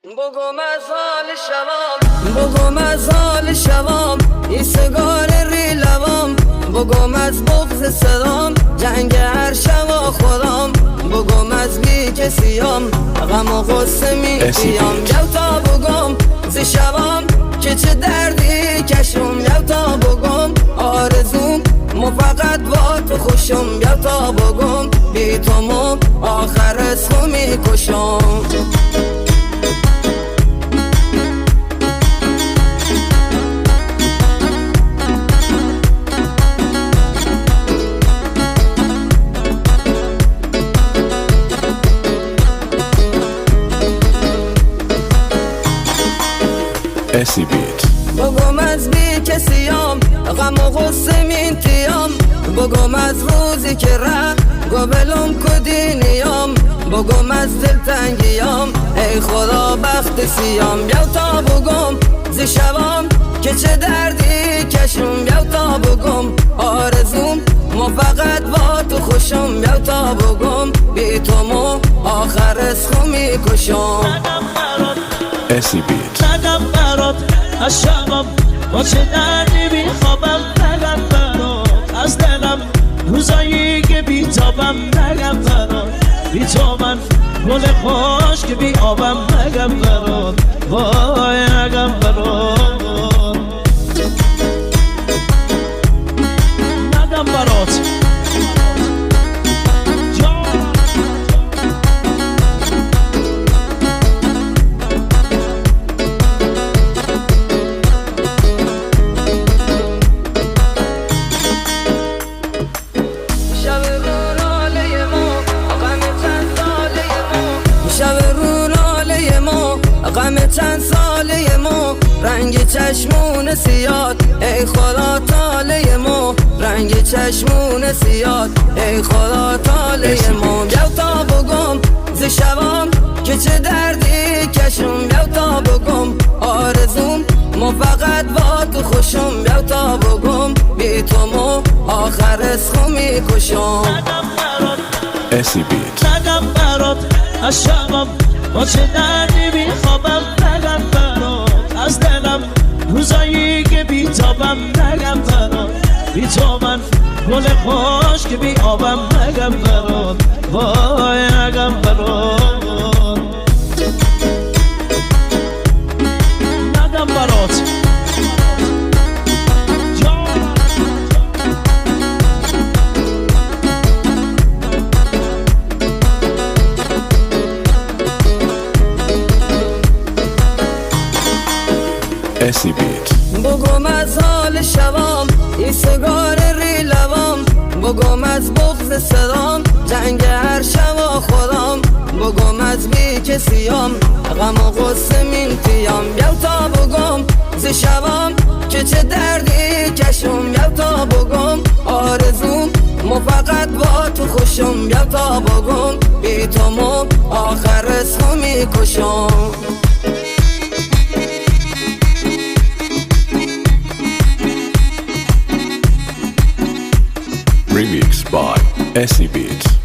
بگم از حال شوام، بگم از حال شوام، این سگار ری لوام، بگم از بغض صدام، جنگ هر شوا خودم، بگم از بی کسیام، غم و غصه می کیام، یو تا بگم ز شوام که چه دردی کشم، یو تا بگم آرزوم مو فقط با تو خوشم، یو تا بگم بی تو مو آخر اسمو می کشم. بگم از بی کسیام، غم و غصه مینتیام، بگم از روزی که ره گوبلم کدینیام، بگم از دلتنگیام ای خدا بخت سیام، یو تا بگم ز شوام که چه دردی کشم، یو تا بگم آرزوم مو فقط با تو خوشم، یو تا بگم بی تو مو آخر اسخو می کشم. نگم برات از شبم با چه دردی میخوابم، نگم برات از دلم روزایی که بیتابم، نگم برات بی تو من گل خوش که بی آبم، نگم برات وای نگم برات، نگم برات غم چند ساله مو، رنگ چشمون سیاد ای خدا تاله مو، رنگ چشمون سیاد ای خدا تاله مو، یو تا بگم ز شوام که چه دردی کشم، یو تا بگم آرزوم مو فقط با تو خوشم، یو تا بگم بی تو مو آخر اسخو می کشم. نگم برات از شبم با چه دردی میخوابم، نگم برات از دلم روزایی که بیتابم، نگم برات بی تو من گل خوش که بی آبم، نگم برات وای نگم برات، نگم برات بگم از حال شوام، این سگار ری لوام، بگم از بغض صدام، جنگ هر شوا خودم، بگم از بی کسیام، غم و غصه مینتیام، یو تا بگم ز شوام که چه دردی کشم، یو تا بگم آرزوم مو فقط با تو خوشم، یو تا بگم بی تو مو آخر اسخو می کشم. Remixed by Essie Beats.